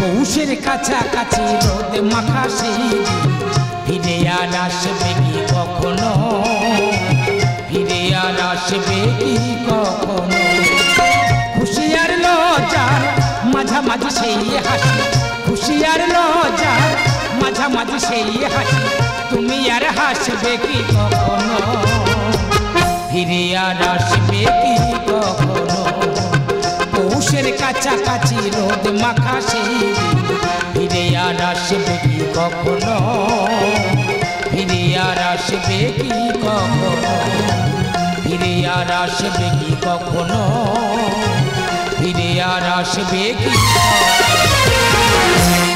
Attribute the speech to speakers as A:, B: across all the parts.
A: পৌষের কাছাকাছি রোদ মাখা সেই ফিরে আর আসবে কি কখনো, ফিরে আর আসবে কি কখনো। খুশি আর লজ্জার মাঝামাঝি সেই হাসি, খুশি আর লজ্জার মাঝামাঝি সেই হাসি, তুমি আর হাসবে কি কখনো, ফিরে আর আসবে কি কখনো। পৌষের কাছাকাছি রোদ মাখা সেই ফিরে আর আসবে কি কখনো, ফিরে আর আসবে কি কখনো, ফিরে আর আসবে কি কখনো, ফিরে আর আসবে কি।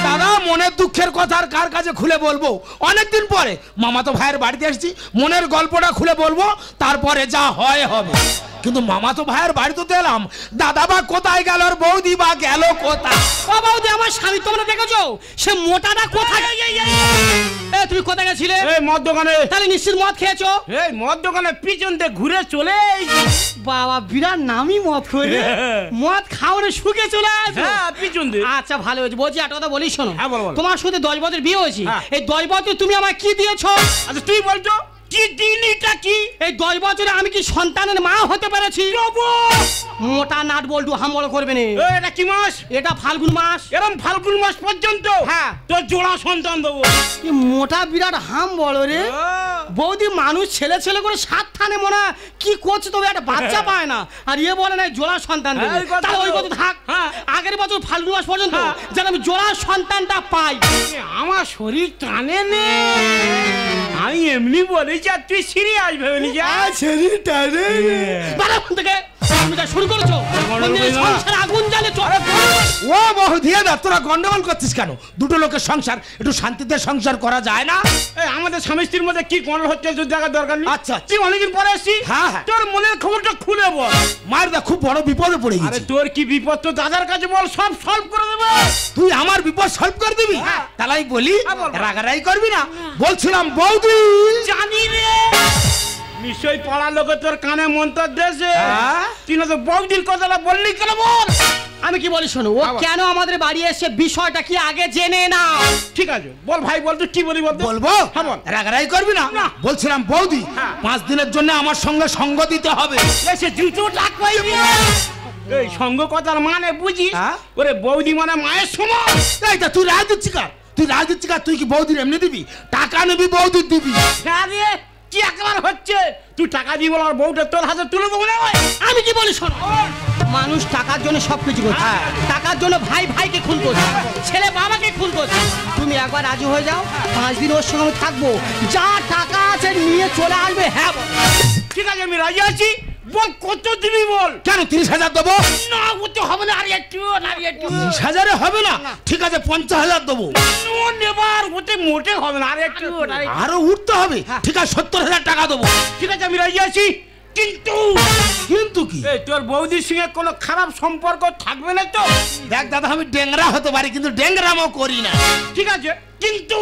A: দাদা মনের দুঃখের কথা আর কার কাছে খুলে বলবো, অনেকদিন পরে মামাতো ভাইয়ের বাড়িতে এসেছি, মনের গল্পটা খুলে বলবো, তারপরে যা হয় হবে। কিন্তু মামাতো ভাইয়ের বাড়িতে তো এলাম, দাদা বা কোথায় গেল আর বৌদি বা গেল কোথায়?
B: ও বৌদি, আমার স্বামী তোমরা দেখেছো, সে মোটাটা কোথায়? তুমি কোথায় গেছিলে?
C: এই মদ দোকানে।
B: তাহলে নিশ্চিত মদ খেয়েছো?
C: এই মদ দোকানে পিছন দিয়ে ঘুরে চলে।
B: বাবা বিরাট নামি মদ করে মদ খাওয়ারে শুকে চলে আসো।
C: হ্যাঁ পিছন দিয়ে।
B: আচ্ছা ভালো হয়েছে। বলছি একটা কথা বলি শোনো,
C: হ্যাঁ বলো।
B: তোমার সাথে 10 বছর বিয়ে হয়েছে, এই 10 বছর তুমি আমায় কি দিয়েছো?
C: আচ্ছা তুই বলছো কি দিনিটা কি?
B: এই 10 বছরে আমি কি সন্তানের মা হতে পেরেছি? মোটা নাট বল্টু হামল করবে না।
C: এটা কি মাস?
B: এটা ফাল্গুন মাস।
C: এরকম ফাল্গুন মাস পর্যন্ত
B: হ্যাঁ
C: তোর জোড়া সন্তান দেবো।
B: মোটা বিরাট হাম বলো রে বৌদি, মানুষ ছেলে ছেলে করে 7 থানে মনে কি করছে, তবে একটা বাচ্চা পায় না, আর ইয়ে বলে না জোড়া সন্তান দেবে। তাহলে ওই কথা থাক, আগের বছর ফাল্গুন মাস পর্যন্ত যেন আমি জোড়া সন্তানটা পাই।
C: আমার শরীর টানে নে, আমি এমনি বলেছি আর তুই সিরিয়াস ভেবে নিস।
B: শরীর টানে থেকে তুমি যা শুরু করেছো, সংসার আগুন জ্বালে।
A: ও বৌদি তোরা গন্ডগোল করছিস কেন? দুটো লোকের সংসার একটু শান্তিতে সংসার করা যায় না?
C: আমাদের স্বামী স্ত্রীর মধ্যে কি গন্ডগোল হচ্ছে তোর দেখার দরকার নেই।
A: আচ্ছা
C: তুই অনেকদিন পরে আসছিস, তোর মনের খবরটা খুলে বল।
A: মার দা খুব বড় বিপদে পড়ে গেছি।
C: আরে তোর কি বিপদ তো দাদার কাছে বল, সব সলভ করে দেবে।
A: তুই আমার বিপদ সলভ করে দিবি? তাহলে আমি বলি, রাগারাই করবি না। বলছিলাম বৌদি,
C: জানি রে নিশ্চয়ই পাড়ার লোকে তোর কানে মন্তর দেশে, তুই না তো বৌদির কথাটা বললি কেন? বল।
B: আমি কি বলি শোনো, ও কেন আমাদের বাড়ি এসে বিষয়টা কি আগে জেনে না।
C: ঠিক আছে বল ভাই, বল তুই কি বলি?
A: বলবো, রাগারাই করবি না। বলছিলাম বৌদি 5 দিনের জন্য আমার সঙ্গে সঙ্গ দিতে হবে।
C: এসে জুতো টাক পাইবি। এই সঙ্গ কথার মানে বুঝিস? ওরে বৌদি মানে মায়ের সমান।
A: এইটা তুই রাজ দিচ্ছি কার? তুই রাজ দিচ্ছি কার? তুই কি বৌদির এমনি দিবি? টাকা নিবি, বৌদির দিবি?
C: আরে কি একবার হচ্ছে, তুই টাকা দিবি আর বউটা তোর হাতে তুলে দেবো না?
B: আমি কি বলি শোনো, মানুষ টাকার জন্য সবকিছু করছে, টাকার জন্য ভাই ভাইকে খুন করছে, ছেলে বাবাকে খুন করছে। তুমি একবার রাজি হয়ে যাও, 5 দিন ওর সঙ্গে থাকবো, যা টাকা আছে নিয়ে চলে আসবে। হ্যাঁ
C: ঠিক আছে আমি রাজি আছি, বল কত দিবি বল।
A: কেন 30,000 দেবো?
C: না ওতে হবে না, আর একটু
A: 30,000 হবে না? ঠিক আছে 50,000 দেবো।
C: নেবার ওতে মোটে হবে না, আর একটু
A: আরো উঠতে হবে। ঠিক আছে 70,000 টাকা দেবো।
C: ঠিক আছে আমি রাজি আছি, কিন্তু
A: কিন্তু কি?
C: তোর বৌদির সঙ্গে কোনো খারাপ সম্পর্ক থাকবে না তো?
A: দেখ দাদা, আমি ডেংরা হতে পারি কিন্তু ডেংরামও করি না।
C: ঠিক আছে কিন্তু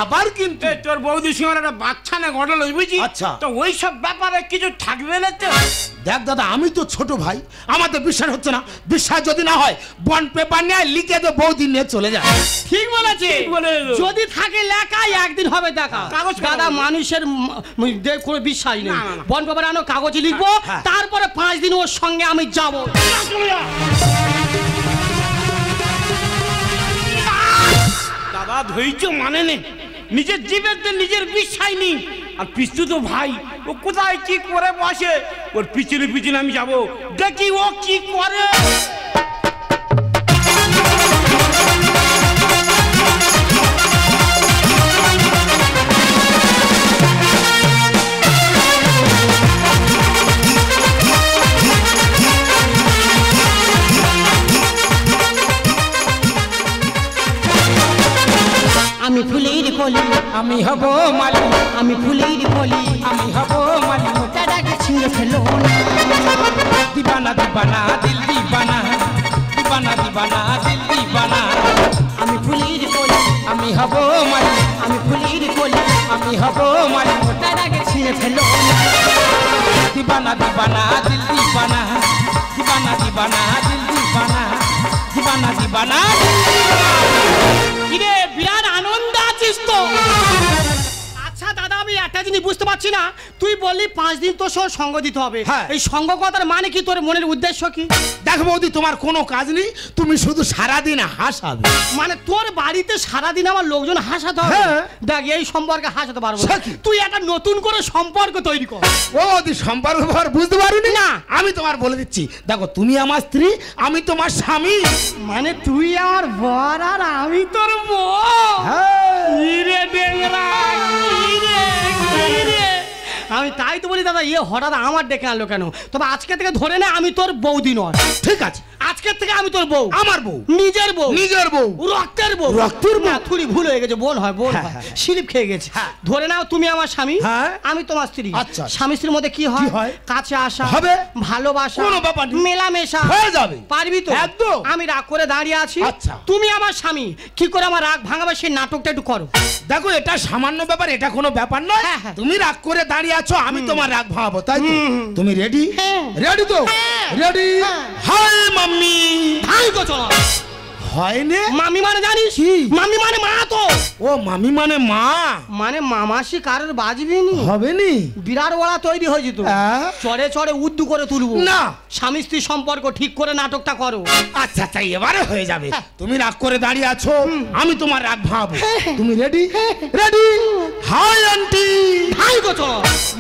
A: আবার কিন্তু
C: তোর বৌদির সঙ্গে একটা বাচ্চা না ঘটল বুঝি।
A: আচ্ছা
C: তো ওই সব ব্যাপারে কিছু থাকবে না তো?
A: দেখ দাদা, আমি তো ছোট ভাই, আমাদের বিশ্বাস হচ্ছে না। বিশ্বাস যদি না হয় বন্ড পেপার নিয়ে লিখে দে, বৌদি নিয়ে চলে যায়।
B: ঠিক বলেছে, যদি থাকে লেখাই একদিন হবে দেখা। দাদা মানুষের কোনো বিশ্বাস নেই, বন্ড পেপার আনো, কাগজে লিখবো, তারপরে 5 দিন ওর সঙ্গে আমি যাবো।
C: দাদা ধৈর্য মানে নে, নিজের জীবের নিজের বিশ্বাস নেই। আর পিছু তো ভাই, ও কোথায় কি করে বসে, ওর পিছনে পিছনে আমি যাবো, দেখি ও কি করে।
B: আমি ফুলের কলি,
A: আমি হব মালি,
B: আমি ফুলের কলি,
A: আমি হব মালি।
B: তারাকে ছিঁড়ে ফেলো না।
A: দিবানা দিবানা দিল দিবানা, দিবানা দিবানা দিল দিবানা।
B: আমি ফুলের কলি,
A: আমি হব মালি,
B: আমি ফুলের কলি,
A: আমি হব মালি।
B: তারাকে ছিঁড়ে ফেলো না।
A: দিবানা দিবানা দিল দিবানা, দিবানা দিবানা দিল দিবানা, দিবানা দিবানা দিল দিবানা।
B: জিনিস বুঝতে পারছি না, তুই বললি 5 দিন তোর সঙ্গে সঙ্গ দিতে হবে,
A: হ্যাঁ।
B: এই সঙ্গ কথার মানে কি, তোর মনের উদ্দেশ্য কি?
A: দেখ বৌদি, তোমার কোনো কাজ নেই, তুমি শুধু সারাদিন হাসাবে।
B: মানে তোর বাড়িতে সারাদিন আমার লোকজন হাসাতে হবে?
A: হ্যাঁ।
B: দেখ এই সম্পর্কে হাসাতে পারবো না,
A: সে কি?
B: তুই একটা নতুন করে সম্পর্ক তৈরি কর।
A: ও বৌদি, সম্পর্ক ব্যাপার বুঝতে পারোনি?
B: না।
A: আমি তোমার বলে দিচ্ছি, দেখো তুমি আমার স্ত্রী, আমি তোমার স্বামী।
B: মানে তুই আমার বর আর আমি তোর বউ?
A: হ্যাঁ।
B: ইরে ডেংরা, ইরে, ইরে। আমি তাই তো বলি দাদা, হঠাৎ আমার ডেকে আনলো কেন? তবে আজকে থেকে ধরে নে আমি তোর বৌদি নয়।
A: ঠিক আছে,
B: আজকের থেকে আমি তোর বউ,
A: আমার বউ,
B: নিজের বউ,
A: নিজের বউ,
B: রক্তের বউ।
A: রক্তের বউ।
B: না, থুড়ি ভুল হয়ে গেছে, বোন হয়, বোন
A: হ্যাঁ,
B: হয়,
A: হ্যাঁ।
B: স্লিপ খেয়ে গেছে।
A: হ্যাঁ।
B: ধরে নাও তুমি আমার স্বামী,
A: হ্যাঁ।
B: আমি তোমার স্ত্রী।
A: আচ্ছা।
B: স্বামী স্ত্রীর মধ্যে কি হয়?
A: কি হয়?
B: কাছে আসা
A: হবে।
B: ভালোবাসা,
A: কোনো ব্যাপার নেই।
B: মেলামেশা
A: হয়ে যাবে।
B: পারবি তো?
A: একদম।
B: আমি রাগ করে দাঁড়িয়ে আছি,
A: আচ্ছা।
B: তুমি আমার স্বামী, কি করে আমার রাগ ভাঙাবে সেই নাটকটা একটু করো।
A: দেখো এটা সামান্য ব্যাপার, এটা কোনো ব্যাপার নয়।
B: হ্যাঁ, হ্যাঁ।
A: তুমি রাগ করে দাঁড়িয়ে আছো, আমি তোমার রাগ ভাঙাবো, তাই তো? তুমি রেডি?
B: হ্যাঁ।
A: রেডি তো?
B: হ্যাঁ।
A: রেডি?
B: হ্যাঁ।
A: Hi mummy.
B: ভাই গো চলো।
A: হয় না?
B: মামি মানে জানিস?
A: কি?
B: মামি মানে মা তো।
A: ও মামি মানে মা।
B: মানে মামাসি কারোর বাজবি নি,
A: হবে নি?
B: বিরাট বড়া তৈরি হয়েছে তো।
A: হ্যাঁ।
B: চড়ে চড়ে উদ্দু করে তুলবো
A: না।
B: স্বামী স্ত্রী সম্পর্ক ঠিক করে নাটকটা করো।
A: আচ্ছা আচ্ছা, এবারে হয়ে যাবে। তুমি রাগ করে দাঁড়িয়ে আছো, আমি তোমার রাগ ভাঙাবো। তুমি রেডি? রেডি? Hi aunty.
B: ভাই গো চলো।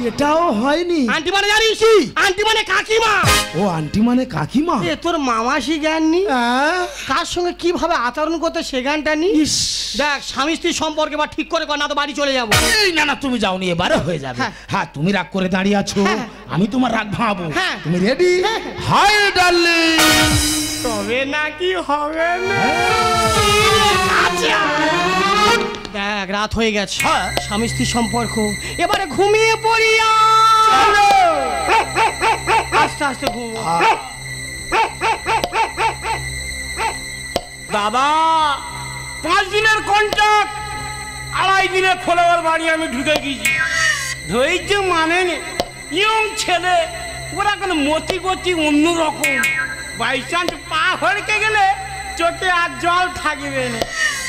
A: এটাও হয়নি।
B: আন্টি মানে জানিস? আন্টি মানে কাকিমা।
A: ও আন্টি মানে কাকিমা।
B: এ তোর মামাসি জ্ঞান নি,
A: হ্যাঁ?
B: কার সঙ্গে কিভাবে আচরণ করতে সে জ্ঞানটা নি।
A: ইস।
B: দেখ স্বামী স্ত্রী সম্পর্কে বা ঠিক করে কর, না তো বাড়ি চলে যাবো।
A: এই না না, তুমি যাওনি, এবারে হয়ে যাবে।
B: হ্যাঁ।
A: হ্যাঁ, তুমি রাগ করে দাঁড়িয়ে আছো,
B: হ্যাঁ।
A: আমি তোমার রাগ ভাঙাবো।
B: হ্যাঁ।
A: তুমি রেডি? Hi darling.
B: তবে নাকি হবে না। দেখ রাত হয়ে গেছে, স্বামী স্ত্রী সম্পর্ক, এবারে ঘুমিয়ে পড়িয়া। আস্তে আস্তে ঘুম।
C: দাদা 5 দিনের কন্ট্রাক্ট, 2.5 দিনে খোলাবার বাড়ি আমি ঢুকে গেছি। ধৈর্য মানে নে, ইয়ং ছেলে, ওরা কোনো মতি গতি অন্যরকম। বাই চান্স পা হড়কে গেলে চোখে আর জল থাকবে না।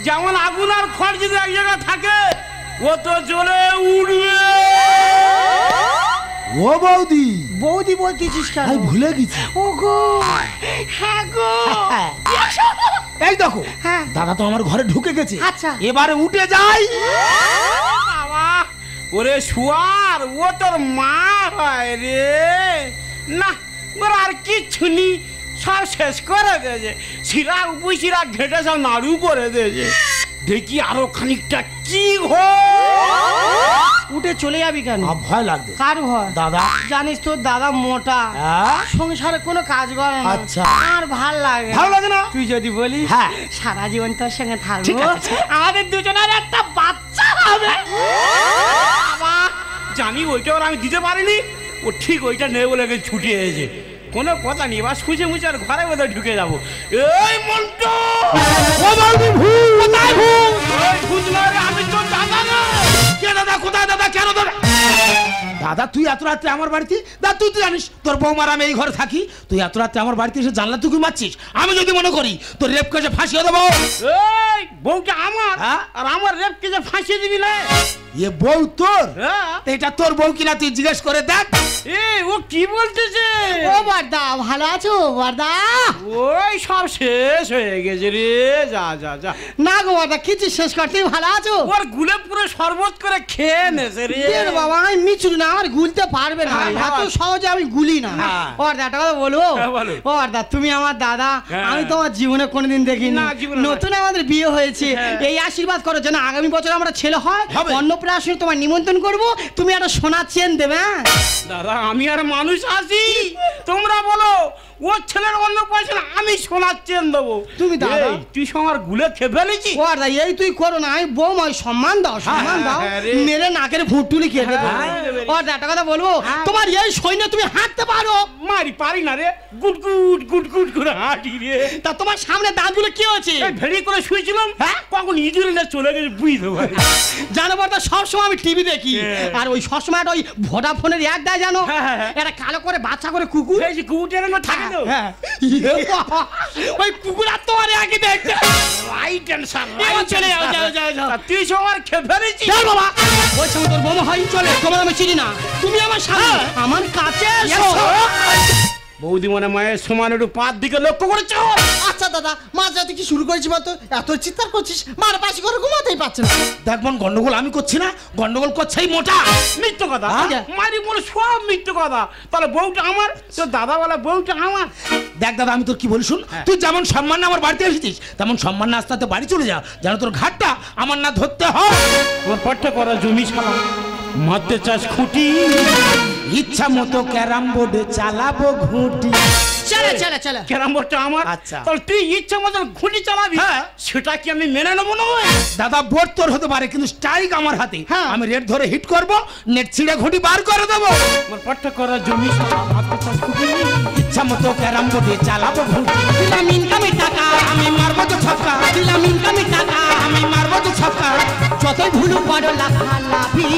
C: যেমন আগুন আর খড় যদি এক জায়গায় থাকে, ও তো জ্বলে উঠবে।
A: ও বৌদি,
B: বৌদি বলতেছিস কেন?
A: আমি ভুলে গেছি।
B: ও গো, হ্যাঁ গো।
A: এই দেখো,
B: হ্যাঁ।
A: দাদা তো আমার ঘরে ঢুকে গেছে।
B: আচ্ছা।
A: এবারে উঠে যাই।
C: বাবা, ওরে শুয়ার, ও তোর মা হয় রে। না, ওর আর কিচ্ছু নেই, সব শেষ করে দিয়েছে। শিরা উপশিরা ঘেটে সব নাড়ু করে দিয়েছে। দেখি আরো খানিকটা কি
B: উঠে চলে যাবি কেন?
A: আমার ভয় লাগবে।
B: কার ভয়?
A: দাদা।
B: জানিস তো দাদা মোটা,
A: হ্যাঁ?
B: সংসারে কোনো কাজ করে না।
A: আচ্ছা।
B: আর ভাল লাগে
A: ভালো লাগে না?
B: তুই যদি বলিস
A: হ্যাঁ।
B: সারা জীবন তোর সঙ্গে
A: ঠিক
B: থাকবো,
A: আছে।
B: আমাদের দুজনের একটা বাচ্চা হবে।
C: বাবা, জানি ওইটা ওর আমি দিতে পারিনি, ও ঠিক ওইটা নেই বলে ছুটে এসেছে। কোনো কথা নেই, এবার শুষে মুছে আর ঘরে বোধ ঢুকে যাবো। এই মন্টু,
A: ও বৌদি, ভূত। কোথায় ভূত?
C: ওই ভূত নয় রে, আমি তোর দাদা না।
A: কে দাদা? কোথায় দাদা? কেন দাদা? দাদা তুই এত রাত্রে আমার বাড়িতে? দাদা তুই তো জানিস তোর বৌমার আমি এই ঘরে থাকি, তুই এত রাত্রে আমার বাড়িতে এসে জানলা তুই মারছিস। আমি যদি মনে করি তোর রেপ কেসে ফাঁসিয়ে দেবো।
C: এই বউটা আমার,
A: হ্যাঁ?
C: আর আমার রেপ কে যে ফাঁসিয়ে দিবি না?
A: এ বউ তোর?
C: হ্যাঁ।
A: এটা তোর বউ কিনা তুই জিজ্ঞেস করে দেখ।
C: এই ও কি বলতেছে?
B: ও বর্দা, ভালো আছো বর্দা?
C: ওই সব শেষ হয়ে গেছে রে। যা যা যা,
B: না গো বর্দা, কিছু শেষ করতে ভালো আছো?
C: ওর গুলে পুরো শরবত করে খেয়ে নেছে রে।
B: এর বাবা, আমি মিচুর না, আমার গুলতে পারবে না,
C: হ্যাঁ,
B: এত সহজে আমি গুলি না।
C: হ্যাঁ।
B: বর্দা একটা কথা বলবো?
C: হ্যাঁ, বলো।
B: ও বর্দা, তুমি আমার দাদা,
C: হ্যাঁ।
B: আমি তোমার জীবনে কোনোদিন দেখিনি।
C: না, জীবনে না।
B: নতুন আমাদের বিয়ে হয়েছে,
C: হ্যাঁ।
B: এই আশীর্বাদ করো যেন আগামী বছর আমরা ছেলে হয়,
A: হবে।
B: অন্নপ্রাশনে তোমার নিমন্ত্রণ করবো, তুমি একটা সোনার চেন দেবে। হ্যাঁ?
C: দাদা আমি আর মানুষ আছি, তোমরা বলো ওর ছেলের অন্য পয়সা আমি সোনার চেন দেবো।
B: তুমি দাদা।
C: এই, তুই আমার গুলে খেয়ে ফেলেছি।
B: বর্দা এই তুই করো না, আমি বৌমাই সম্মান দাও, সম্মান
C: হ্যাঁ,
B: দাও,
C: হ্যাঁ রে।
B: মেরে নাকের ভুটুলি কেটে দেবো।
C: হ্যাঁ।
B: বর্দা একটা কথা বলবো, তোমার এই সৈন্য তুমি হাঁটতে পারো?
C: মারি পারি না রে, গুট গুট গুট গুট করে হাঁটি রে।
B: তা তোমার সামনে দাঁতগুলো কি হচ্ছে?
C: এই ভেড়ি করে শুয়েছিলাম,
B: হ্যাঁ?
C: কখন ইঁদুরে না চলে গেছে বুঝতে পারি।
B: জানো বর্দা, সবসময় আমি টিভি দেখি,
C: হ্যাঁ।
B: আর ওই সবসময় একটা ওই ভোডাফোনের অ্যাড দেয় জানো,
C: হ্যাঁ, হ্যাঁ, হ্যাঁ।
B: একটা কালো করে বাচ্চা করে কুকুর,
C: এই যে কুকুরের না থাকে তো,
B: হ্যাঁ, ওই কুকুর আর তোমার একই দেখতে।
C: রাইট টেনশন
B: এবার চলে যাও, যাও, যাও, যাও।
C: তুই সবার খেয়ে ফেলেছিস
B: চল বাবা ওই সঙ্গে তোর বোমা হয় চলে তোমার আমি চিনি না তুমি আমার স্বামী আমার কাছে এসো
C: বৌদি মনে মায়ের সমান একটু পাঁচ দিকে লক্ষ্য করে চল।
D: আচ্ছা দাদা মাঝ রাতে কি শুরু করেছি বলতো এত চিৎকার করছিস মার পাশে করে ঘুমাতেই পারছে না
A: দেখ বোন, গন্ডগোল আমি করছি না, গন্ডগোল করছে এই মোটা।
C: মিথ্য কথা
B: হ্যাঁ?
C: মারি মনে সব মিথ্য কথা। তাহলে বউটা আমার, তোর দাদা বলা বউটা আমার।
A: দেখ দাদা, আমি তোর কি বলি শুন, তুই যেমন সম্মান না আমার বাড়িতে এসেছিস তেমন সম্মান না আস্তে আস্তে বাড়ি চলে যা, যেন তোর ঘাটটা আমার না ধরতে হয়।
C: আমার পট্টা করা জমি ছাড়া মারতে চাষ খুঁটি,
A: ইচ্ছা মতো ক্যারাম বোর্ডে চালাবো ঘুঁটি।
B: চলে চলে চলে
C: ক্যারাম বোর্ডটা আমার।
A: আচ্ছা।
C: তাহলে তুই ইচ্ছা মতো খুঁটি চালাবি,
A: হ্যাঁ।
C: সেটা কি আমি মেনে নেবো না?
A: দাদা বোর্ড তোর হতে পারে কিন্তু স্ট্রাইক আমার হাতে।
B: হ্যাঁ।
A: আমি রেড ধরে হিট করব, নেট ছিঁড়ে ঘুঁটি বার করে দেবো।
C: আমার পট্টা করা জমি ছাড়া মারতে চাষ খুঁটি,
A: ইচ্ছা মতো ক্যারাম বোর্ডে চালাবো ঘুঁটি।
B: দিলাম ইনকামের টাকা
A: আমি মারবো তো ছক্কা,
B: দিলাম ইনকামের টাকা
A: আমি মারবো তো ছক্কা।
B: যতই ভুলু পারো লাফালাফি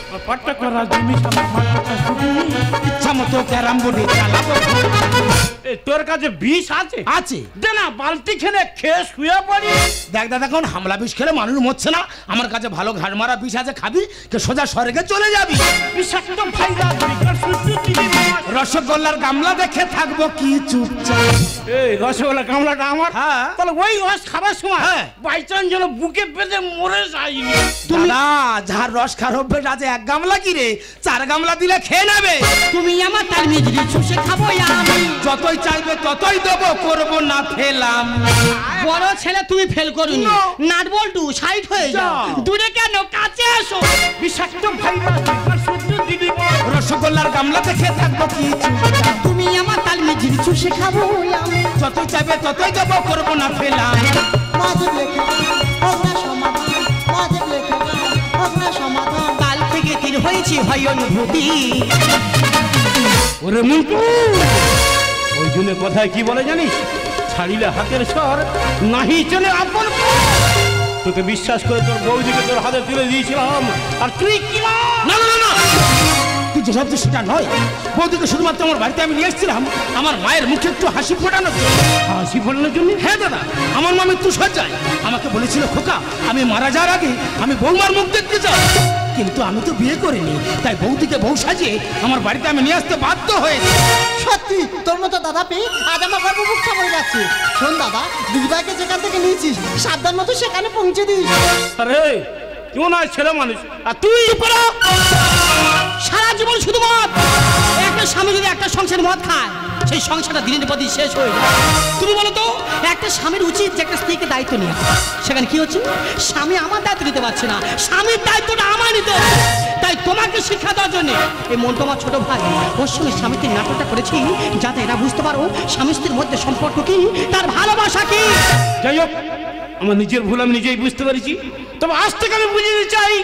C: আমার পট্টা করা জমি ছাড়া মারতে চাষ খুঁটি।
A: ইচ্ছা মতো ক্যারাম বোর্ডে চালাবো ঘুঁটি।
C: এই তোর কাছে বিষ আছে?
A: আছে।
C: দে না, বালতি খেয়ে শুয়ে পড়ি।
A: দেখ দাদা, কোন হামলা বিষ খেলে মানুষ মরছে না, আমার কাছে ভালো ঘাট মারা বিষ আছে, খাবি কে সোজা স্বর্গে চলে যাবি।
C: বিষাক্ত ফাইদা দুইকার সূর্য দিবি মাছ।
A: রসগোল্লার গামলা দেখে থাকবো কি চুপচাপ।
C: এই রসগোল্লা গামলাটা আমার।
A: হ্যাঁ।
C: তাহলে ওই রস খাবার সময়
A: হ্যাঁ।
C: বাই চান্স যেন বুকে পেতে মরে যায়নি।
A: দাদা, যার রস খার অভ্যেস আছে এক গামলা কি রে, 4 গামলা দিলে খেয়ে নেবে।
B: তুমি আমার তার মিজরি চুষে খাবো আমি
A: যতই চাইবে ততই দেবো, করবো না ফেলাম।
B: বড় ছেলে তুমি ফেল করুনি
A: No.
B: নাট বল্টু সাইড হয়ে যাও
A: যাও।
B: দূরে কেন কাছে এসো
C: বিষাক্ত ফাইদা দুইকার সূর্য দিবি মাছ।
A: রসগোল্লার গামলা দেখে থাকবো কি চুপচাপ।
B: তুমি আমার তাল মিজরি চুষে খাবো আমি
A: যতই চাইবে ততই দেবো, করবো না ফেলাম।
D: মাঝে লেখা হোক না সমাধান মাঝে লেখা হোক না সমাধান
B: কাল থেকে তীর হয়েছে হয় অনুভূতি
C: ওরে মুন্টু, ওই জন্য কথায় কি বলে জানিস, ছাড়িলে হাতের স্বর নাহি চলে আপন পর। তোকে বিশ্বাস করে তোর বৌদিকে তোর হাতে তুলে দিয়েছিলাম, আর তুই কি না?
A: না না না না, তুই যে ভাবছিস সেটা নয়। বৌদিকে শুধুমাত্র আমার বাড়িতে আমি নিয়ে এসেছিলাম আমার মায়ের মুখে একটু হাসি ফোটানোর জন্য।
C: হাসি ফোটানোর জন্য?
A: হ্যাঁ দাদা, আমার মা মৃত্যু সজ্জায় আমাকে বলেছিল, খোকা আমি মারা যাওয়ার আগে আমি বৌমার মুখ দেখতে চাই। কিন্তু আমি তো বিয়ে করিনি, তাই বৌদিকে বউ সাজিয়ে আমার বাড়িতে আমি নিয়ে আসতে বাধ্য হয়েছি।
D: সত্যি তোর মতো দাদা পেয়ে আজ আমার গর্ব মুখটা হয়ে যাচ্ছে। শোন দাদা, দিদিভাইকে যেখান থেকে নিয়েছিস সাবধান মতো সেখানে পৌঁছে দিস।
C: আরে কেউ না ছেলে মানুষ, আর তুই
B: পড়ো সারা জীবন শুধু মদ। একটা স্বামী যদি একটা সংসার মদ খায় সেই সংসারটা দিনের পর দিন শেষ হয়ে যায়। তুমি বলো তো, একটা স্বামীর উচিত যে একটা স্ত্রীকে দায়িত্ব নিয়ে, সেখানে কি হচ্ছে, স্বামী আমার দায়িত্ব নিতে পারছে না, স্বামীর দায়িত্বটা আমার নিতে হবে। তাই তোমাকে শিক্ষা দেওয়ার জন্য এই মন তোমার ছোট ভাই ওর সঙ্গে স্বামীকে নাটকটা করেছি, যাতে এরা বুঝতে পারো স্বামী স্ত্রীর মধ্যে সম্পর্ক কি, তার ভালোবাসা কি।
C: যাই হোক, আমার নিজের ভুল আমি নিজেই বুঝতে পেরেছি, তবে আজ থেকে আমি বুঝতে চাই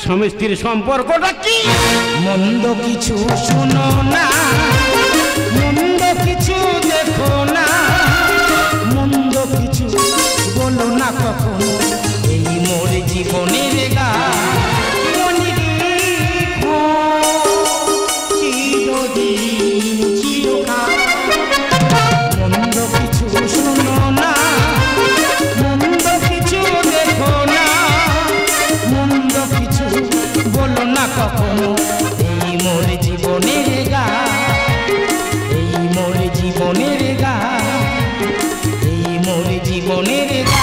C: স্বামী স্ত্রীর সম্পর্কটা কি।
A: মন্দ কিছু শোনো না, মন্দ কিছু দেখো না, মন্দ কিছু বলো না কখনো, এই মোর জীবনের গান। মনে রেখো চিরদিন চিরকাল। মন্দ কিছু শোনো না, মন্দ কিছু দেখো না, মন্দ কিছু বলো না কখনো, এই মোর জীবনের গান, এই মোর জীবনের গান, এই মোর জীবনের গান।